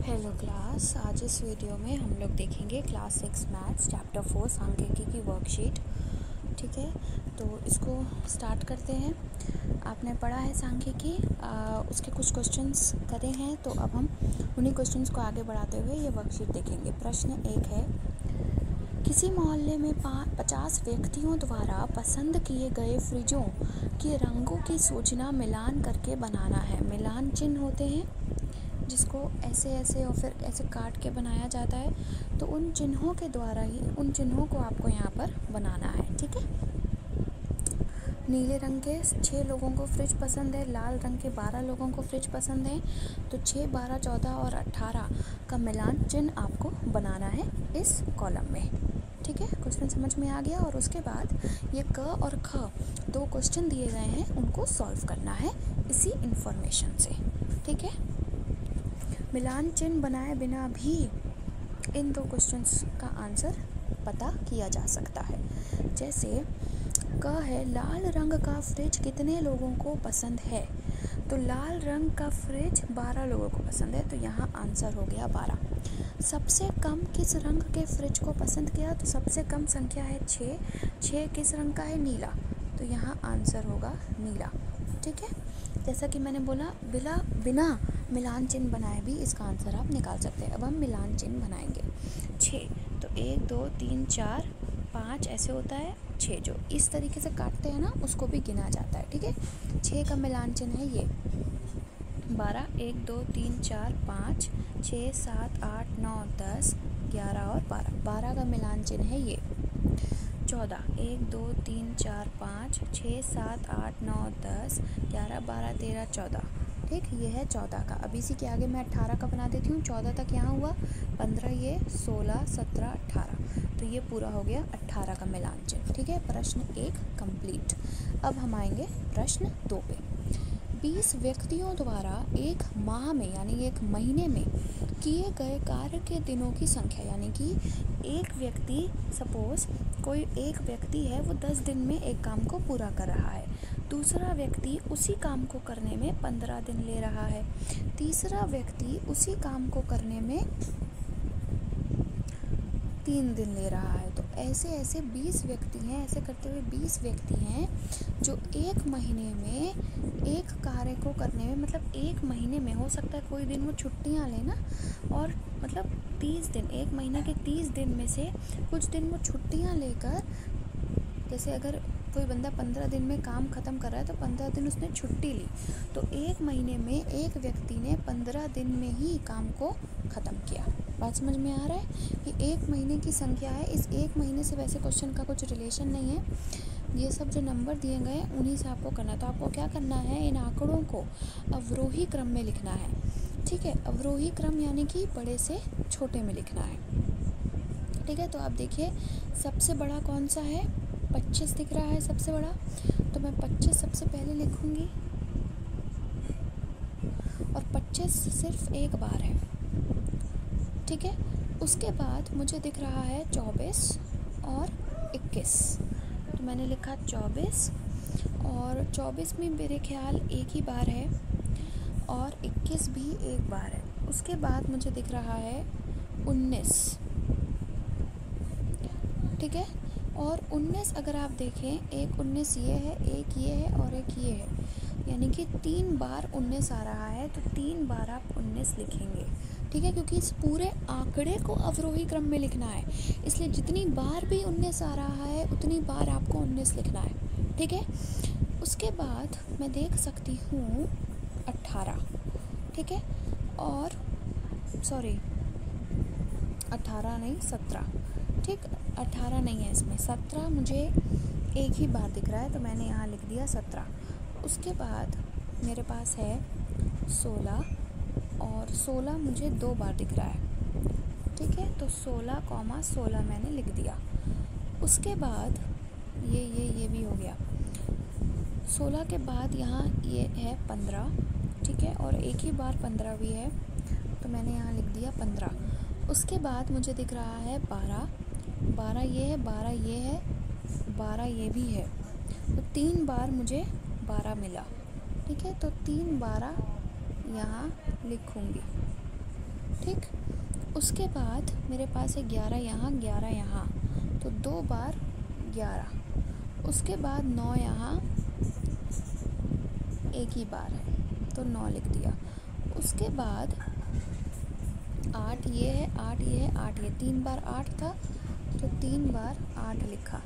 Hello class, आज इस video में हम लोग देखेंगे क्लास 6 मैथ्स चैप्टर 4 सांख्यिकी की वर्कशीट। ठीक है, तो इसको स्टार्ट करते हैं। आपने पढ़ा है सांख्यिकी, उसके कुछ क्वेश्चंस करे हैं, तो अब हम उन्हीं क्वेश्चंस को आगे बढ़ाते हुए ये वर्कशीट देखेंगे। प्रश्न 1 है, किसी मोहल्ले में 50 व्यक्तियों द्वारा पसंद किए गए फ्रिजों के रंगों की सूचना मिलान करके बनाना है। मिलान चिन्ह होते हैं जिसको ऐसे ऐसे और फिर ऐसे काट के बनाया जाता है, तो उन चिन्हों के द्वारा ही उन चिन्हों को आपको यहाँ पर बनाना है। ठीक है, नीले रंग के 6 लोगों को फ्रिज पसंद है, लाल रंग के 12 लोगों को फ्रिज पसंद है, तो 6, 12, 14 और 18 का मिलान चिन्ह आपको बनाना है इस कॉलम में। ठीक है, क्वेश्चन समझ में आ गया। और उसके बाद ये क और ख 2 क्वेश्चन दिए गए हैं, उनको सॉल्व करना है इसी इंफॉर्मेशन से। ठीक है, मिलान चिन्ह बनाए बिना भी इन 2 क्वेश्चंस का आंसर पता किया जा सकता है। जैसे क है, लाल रंग का फ्रिज कितने लोगों को पसंद है, तो लाल रंग का फ्रिज 12 लोगों को पसंद है, तो यहाँ आंसर हो गया 12। सबसे कम किस रंग के फ्रिज को पसंद किया, तो सबसे कम संख्या है 6 किस रंग का है, नीला, तो यहाँ आंसर होगा नीला। ठीक है, जैसा कि मैंने बोला बिना मिलान चिन्ह बनाए भी इसका आंसर आप निकाल सकते हैं। अब हम मिलान चिन्ह बनाएंगे। 6, तो 1, 2, 3, 4, 5 ऐसे होता है। 6 जो इस तरीके से काटते हैं ना, उसको भी गिना जाता है। ठीक है, 6 का मिलान चिन्ह है ये। 12, 1, 2, 3, 4, 5, 6, 7, 8, 9, 10, 11 और 12। 12 का मिलान चिन्ह है ये। 14, 1, 2, 3, 4, 5, 6, 7, 8, 9, 10, 11, 12, 13, 14। ठीक, ये है 14 का। अब इसी के आगे मैं 18 का बना देती हूँ। 14 तक यहाँ हुआ, 15 ये, 16, 17, 18, तो ये पूरा हो गया 18 का मिलान चिन्ह। ठीक है, प्रश्न 1 कंप्लीट। अब हम आएंगे प्रश्न 2 पे। 20 व्यक्तियों द्वारा एक माह में यानी एक महीने में किए गए कार्य के दिनों की संख्या, यानी कि एक व्यक्ति, सपोज कोई एक व्यक्ति है, वो 10 दिन में एक काम को पूरा कर रहा है। दूसरा व्यक्ति उसी काम को करने में 15 दिन ले रहा है। तीसरा व्यक्ति उसी काम को करने में 3 दिन ले रहा है। तो ऐसे 20 व्यक्ति हैं, ऐसे करते हुए 20 व्यक्ति हैं जो एक महीने में एक कार्य को करने में, मतलब एक महीने में, हो सकता है कोई दिन वो छुट्टियां लेना, और मतलब 30 दिन, एक महीने के 30 दिन में से कुछ दिन वो छुट्टियां लेकर, जैसे अगर कोई बंदा 15 दिन में काम ख़त्म कर रहा है तो 15 दिन उसने छुट्टी ली, तो एक महीने में एक व्यक्ति ने 15 दिन में ही काम को ख़त्म किया। बात समझ में आ रहा है कि एक महीने की संख्या है। इस एक महीने से वैसे क्वेश्चन का कुछ रिलेशन नहीं है, ये सब जो नंबर दिए गए हैं उन्हीं से आपको करना है। तो आपको क्या करना है, इन आंकड़ों को अवरोही क्रम में लिखना है। ठीक है, अवरोही क्रम यानी कि बड़े से छोटे में लिखना है। ठीक है, तो आप देखिए सबसे बड़ा कौन सा है, 25 दिख रहा है सबसे बड़ा, तो मैं 25 सबसे पहले लिखूंगी, और 25 सिर्फ एक बार है। ठीक है, उसके बाद मुझे दिख रहा है 24 और 21, तो मैंने लिखा 24, और 24 में मेरे ख्याल एक ही बार है, और 21 भी एक बार है। उसके बाद मुझे दिख रहा है 19। ठीक है, और 19 अगर आप देखें, एक 19 ये है, एक ये है और एक ये है, यानी कि 3 बार 19 आ रहा है, तो 3 बार आप 19 लिखेंगे। ठीक है, क्योंकि इस पूरे आंकड़े को अवरोही क्रम में लिखना है, इसलिए जितनी बार भी 19 आ रहा है उतनी बार आपको 19 लिखना है। ठीक है, उसके बाद मैं देख सकती हूँ 18। ठीक है, और सॉरी 18 नहीं 17, ठीक, 18 नहीं है इसमें, 17 मुझे एक ही बार दिख रहा है, तो मैंने यहाँ लिख दिया 17। उसके बाद मेरे पास है 16, और 16 मुझे 2 बार दिख रहा है। ठीक है, तो 16, मैंने लिख दिया। उसके बाद ये भी हो गया। 16 के बाद यहाँ ये है 15, ठीक है, और एक ही बार 15 भी है, तो मैंने यहाँ लिख दिया 15। उसके बाद मुझे दिख रहा है 12 ये है, 12 ये है, 12 ये भी है, तो 3 बार मुझे 12 मिला। ठीक है, तो 3 12 यहाँ लिखूँगी। ठीक। उसके बाद मेरे पास है 11 यहाँ 11 यहाँ, तो 2 बार 11। उसके बाद 9 यहाँ एक ही बार है तो 9 लिख दिया। उसके बाद 8 ये है 8 ये है 8 ये 3 बार 8 था तो 3 बार 8 लिखा।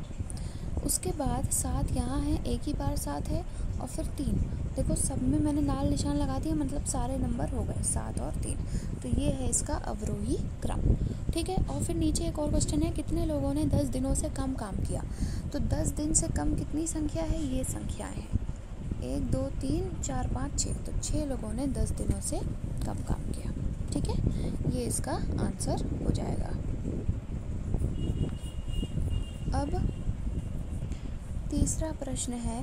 उसके बाद 7 यहाँ है एक ही बार 7 है और फिर 3। देखो सब में मैंने लाल निशान लगा दिया, मतलब सारे नंबर हो गए 7 और 3। तो ये है इसका अवरोही क्रम। ठीक है। और फिर नीचे एक और क्वेश्चन है, कितने लोगों ने 10 दिनों से कम काम किया। तो 10 दिन से कम कितनी संख्या है, ये संख्याएं हैं 1 2 3 4 5 6। तो 6 लोगों ने 10 दिनों से कम काम किया। ठीक है, ये इसका आंसर हो जाएगा। अब तीसरा प्रश्न है,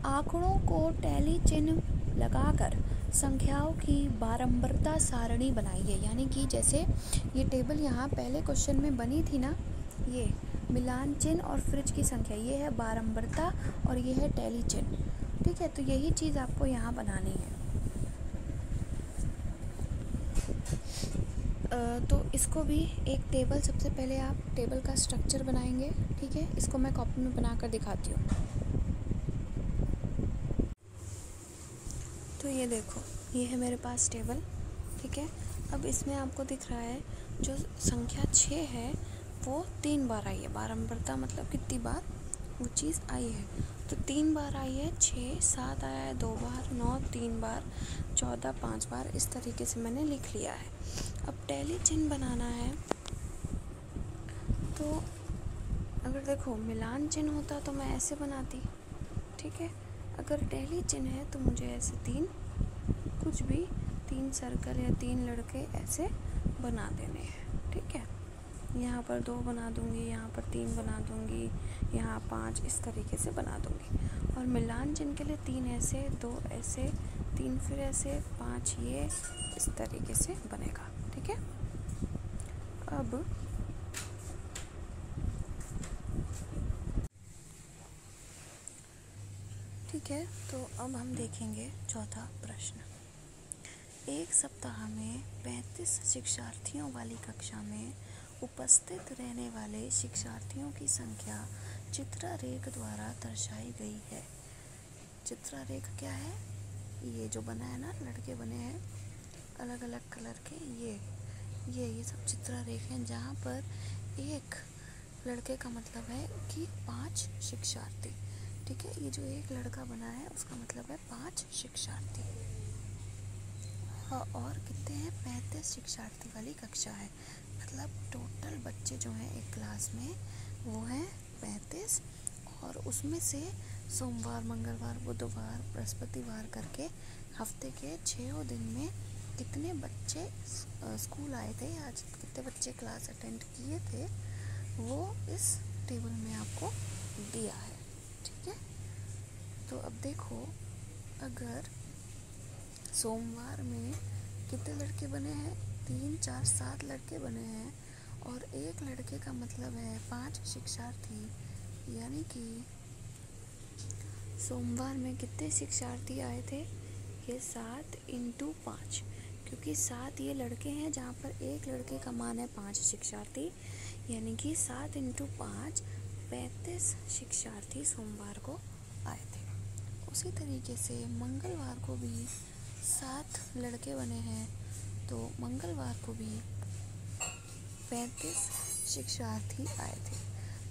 आंकड़ों को टैली चिन्ह लगाकर संख्याओं की बारंबारता सारणी बनाइए। यानी कि जैसे ये टेबल यहाँ पहले क्वेश्चन में बनी थी ना, ये मिलान चिन्ह और फ्रिज की संख्या, ये है बारंबारता और ये है टैली चिन्ह। ठीक है, तो यही चीज़ आपको यहाँ बनानी है। तो इसको भी एक टेबल, सबसे पहले आप टेबल का स्ट्रक्चर बनाएंगे। ठीक है, इसको मैं कॉपी में बनाकर दिखाती हूँ। तो ये देखो, ये है मेरे पास टेबल। ठीक है, अब इसमें आपको दिख रहा है जो संख्या 6 है वो 3 बार आई है। बारंबारता मतलब कितनी बार वो चीज़ आई है, तो 3 बार आई है। 6 7 आया है 2 बार, 9 3 बार, 14 5 बार। इस तरीके से मैंने लिख लिया है। अब टैली चिन्ह बनाना है, तो अगर देखो मिलान चिन्ह होता तो मैं ऐसे बनाती। ठीक है, अगर टैली चिन्ह है तो मुझे ऐसे 3 कुछ भी 3 सर्कल या 3 लड़के ऐसे बना देने हैं। ठीक है, यहाँ पर 2 बना दूँगी, यहाँ पर 3 बना दूँगी, यहाँ 5, इस तरीके से बना दूँगी। और मिलान चिन्ह के लिए 3 ऐसे, 2 ऐसे, 3 फिर ऐसे, 5 ये, इस तरीके से बनेगा। ठीक है, अब ठीक है, तो अब हम देखेंगे चौथा प्रश्न। एक सप्ताह में 35 शिक्षार्थियों वाली कक्षा में उपस्थित रहने वाले शिक्षार्थियों की संख्या चित्रारेख द्वारा दर्शाई गई है। चित्रारेख क्या है, ये जो बना है ना, लड़के बने हैं अलग अलग कलर के, ये सब चित्रारेख हैं, जहाँ पर एक लड़के का मतलब है कि 5 शिक्षार्थी। ठीक है, ये जो एक लड़का बना है उसका मतलब है 5 शिक्षार्थी। हाँ, और कितने हैं, 35 शिक्षार्थी वाली कक्षा है, मतलब टोटल बच्चे जो हैं एक क्लास में वो हैं 35। और उसमें से सोमवार मंगलवार बुधवार बृहस्पतिवार करके हफ्ते के 6 दिन में कितने बच्चे स्कूल आए थे, आज कितने बच्चे क्लास अटेंड किए थे, वो इस टेबल में आपको दिया है। ठीक है, तो अब देखो, अगर सोमवार में कितने लड़के बने हैं, 3 4 7 लड़के बने हैं, और एक लड़के का मतलब है 5 शिक्षार्थी, यानी कि सोमवार में कितने शिक्षार्थी आए थे, ये 7 × 5, क्योंकि 7 ये लड़के हैं जहाँ पर एक लड़के का मान है 5 शिक्षार्थी, यानी कि 7 × 5 35 शिक्षार्थी सोमवार को आए थे। उसी तरीके से मंगलवार को भी 7 लड़के बने हैं, तो मंगलवार को भी 35 शिक्षार्थी आए थे।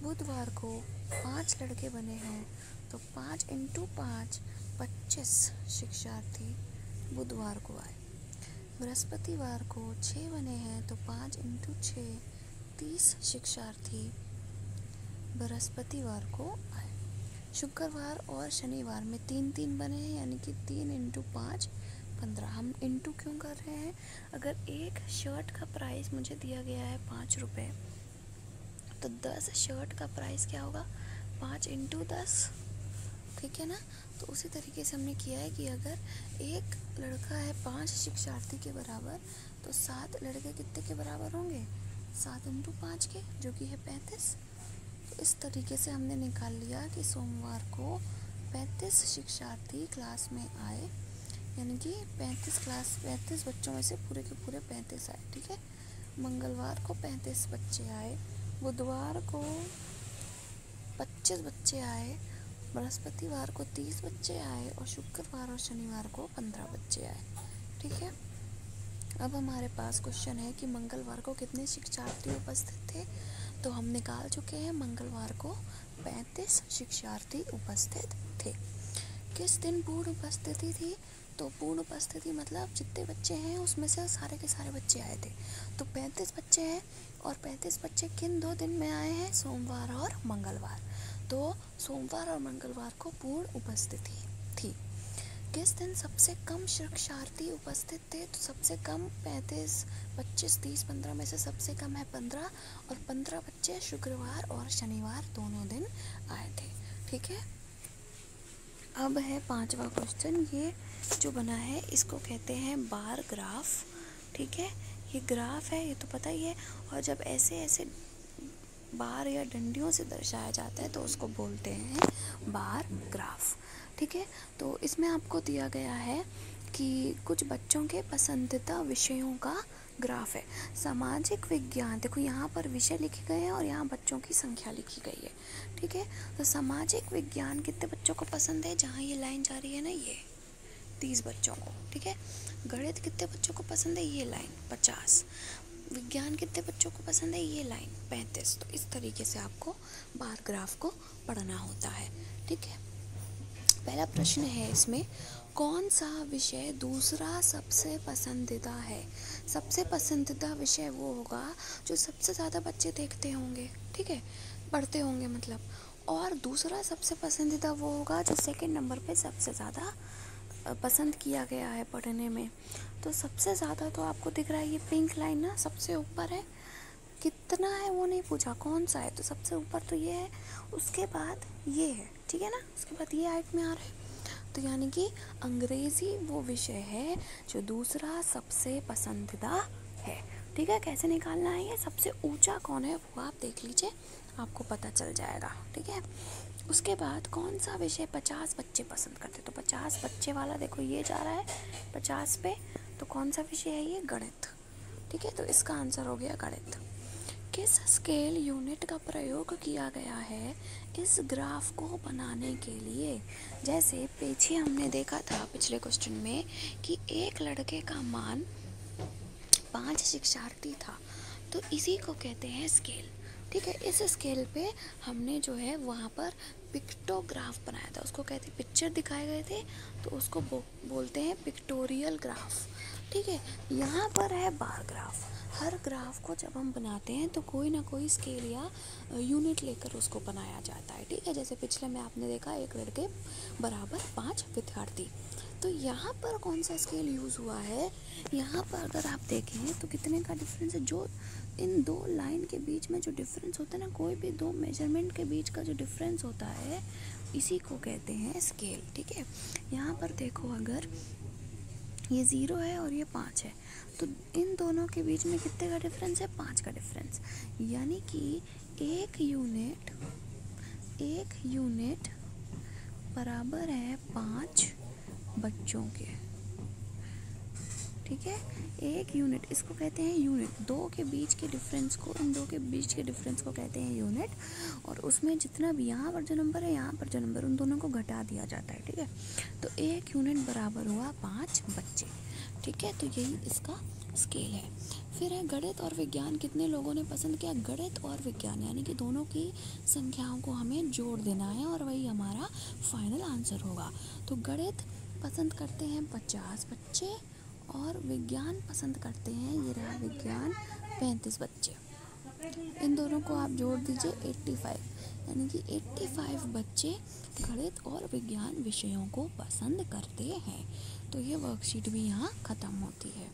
बुधवार को 5 लड़के बने हैं, तो 5 × 5 25 शिक्षार्थी बुधवार को आए। बृहस्पतिवार को 6 बने हैं, तो 5 × 6 30 शिक्षार्थी बृहस्पतिवार को आए। शुक्रवार और शनिवार में 3 बने हैं, यानी कि 3 × 5 15। हम इंटू क्यों कर रहे हैं, अगर एक शर्ट का प्राइस मुझे दिया गया है 5 रुपये, तो 10 शर्ट का प्राइस क्या होगा, 5 × 10। ठीक है ना, तो उसी तरीके से हमने किया है कि अगर एक लड़का है 5 शिक्षार्थी के बराबर, तो 7 लड़के कितने के बराबर होंगे, 7 × 5 के, जो कि है 35। तो इस तरीके से हमने निकाल लिया कि सोमवार को 35 शिक्षार्थी क्लास में आए, यानी कि 35 बच्चों में से पूरे के पूरे 35 आए। ठीक है, मंगलवार को 35 बच्चे आए, बुधवार को 25 बच्चे आए, बृहस्पतिवार को 30 बच्चे आए और शुक्रवार और शनिवार को 15 बच्चे आए। ठीक है, अब हमारे पास क्वेश्चन है कि मंगलवार को कितने शिक्षार्थी उपस्थित थे। तो हम निकाल चुके हैं, मंगलवार को 35 शिक्षार्थी उपस्थित थे। किस दिन पूर्ण उपस्थिति थी? तो पूर्ण उपस्थिति मतलब जितने बच्चे हैं उसमें से सारे के सारे बच्चे आए थे। तो 35 बच्चे हैं और 35 बच्चे किन 2 दिन में आए हैं? सोमवार और मंगलवार। तो सोमवार और मंगलवार को पूर्ण उपस्थिति थी। किस दिन सबसे कम शिक्षार्थी उपस्थित थे? तो सबसे कम 35, 25, 30, 15 में से सबसे कम है 15 और 15 बच्चे शुक्रवार और शनिवार दोनों दिन आए थे। ठीक है, अब है 5वां क्वेश्चन। ये जो बना है इसको कहते हैं बार ग्राफ। ठीक है, ये ग्राफ है, ये तो पता ही है। और जब ऐसे ऐसे बार या डंडियों से दर्शाया जाता है तो उसको बोलते हैं बार ग्राफ। ठीक है, तो इसमें आपको दिया गया है कि कुछ बच्चों के पसंदीदा विषयों का ग्राफ है। सामाजिक विज्ञान, देखो यहाँ पर विषय लिखे गए हैं और यहाँ बच्चों की संख्या लिखी गई है। ठीक है, तो सामाजिक विज्ञान कितने बच्चों को पसंद है? जहाँ ये लाइन जा रही है ना, ये 30 बच्चों को। ठीक है, गणित कितने बच्चों को पसंद है? ये लाइन 50। विज्ञान कितने बच्चों को पसंद है? ये लाइन 35। तो इस तरीके से आपको बार ग्राफ को पढ़ना होता है। ठीक है, पहला प्रश्न है इसमें, कौन सा विषय दूसरा सबसे पसंदीदा है? सबसे पसंदीदा विषय वो होगा जो सबसे ज़्यादा बच्चे देखते होंगे, ठीक है, पढ़ते होंगे मतलब। और दूसरा सबसे पसंदीदा वो होगा जो सेकंड नंबर पे सबसे ज़्यादा पसंद किया गया है पढ़ने में। तो सबसे ज़्यादा तो आपको दिख रहा है ये पिंक लाइन ना, सबसे ऊपर है। कितना है वो नहीं पूछा, कौन सा है, तो सबसे ऊपर तो ये है, उसके बाद ये है। ठीक है ना, उसके बाद ये हाइट में आ रहा है। तो यानी कि अंग्रेज़ी वो विषय है जो दूसरा सबसे पसंदीदा है। ठीक है, कैसे निकालना है ये? सबसे ऊंचा कौन है वो आप देख लीजिए, आपको पता चल जाएगा। ठीक है, उसके बाद कौन सा विषय 50 बच्चे पसंद करते? तो 50 बच्चे वाला देखो ये जा रहा है 50 पे, तो कौन सा विषय है ये? गणित। ठीक है, तो इसका आंसर हो गया गणित। किस स्केल यूनिट का प्रयोग किया गया है इस ग्राफ को बनाने के लिए? जैसे पीछे हमने देखा था पिछले क्वेश्चन में कि एक लड़के का मान 5 शिक्षार्थी था, तो इसी को कहते हैं स्केल। ठीक है, इस स्केल पे हमने जो है वहाँ पर पिक्टोग्राफ बनाया था, उसको कहते हैं, पिक्चर दिखाए गए थे तो उसको बोलते हैं पिक्टोरियल ग्राफ। ठीक है, यहाँ पर है बार ग्राफ। हर ग्राफ को जब हम बनाते हैं तो कोई ना कोई स्केल या यूनिट लेकर उसको बनाया जाता है। ठीक है, जैसे पिछले में आपने देखा एक लड़के बराबर 5 विद्यार्थी। तो यहाँ पर कौन सा स्केल यूज़ हुआ है? यहाँ पर अगर आप देखें तो कितने का डिफरेंस है? जो इन दो लाइन के बीच में जो डिफरेंस होता है ना, कोई भी दो मेजरमेंट के बीच का जो डिफरेंस होता है इसी को कहते हैं स्केल। ठीक है, यहाँ पर देखो अगर ये 0 है और ये 5 है तो इन दोनों के बीच में कितने का डिफरेंस है? 5 का डिफरेंस। यानी कि एक यूनिट बराबर है 5 बच्चों के। ठीक है, एक यूनिट, इसको कहते हैं यूनिट। दो के बीच के डिफरेंस को, इन दो के बीच के डिफरेंस को कहते हैं यूनिट। और उसमें जितना भी यहाँ पर जो नंबर है, यहाँ पर जो नंबर, उन दोनों को घटा दिया जाता है। ठीक है, तो एक यूनिट बराबर हुआ 5 बच्चे। ठीक है, तो यही इसका स्केल है। फिर है गणित और विज्ञान कितने लोगों ने पसंद किया? गणित और विज्ञान यानी कि दोनों की संख्याओं को हमें जोड़ देना है और वही हमारा फाइनल आंसर होगा। तो गणित पसंद करते हैं 50 बच्चे और विज्ञान पसंद करते हैं, ये रहा विज्ञान, 35 बच्चे। इन दोनों को आप जोड़ दीजिए 85, यानी कि 85 बच्चे गणित और विज्ञान विषयों को पसंद करते हैं। तो ये वर्कशीट भी यहाँ ख़त्म होती है।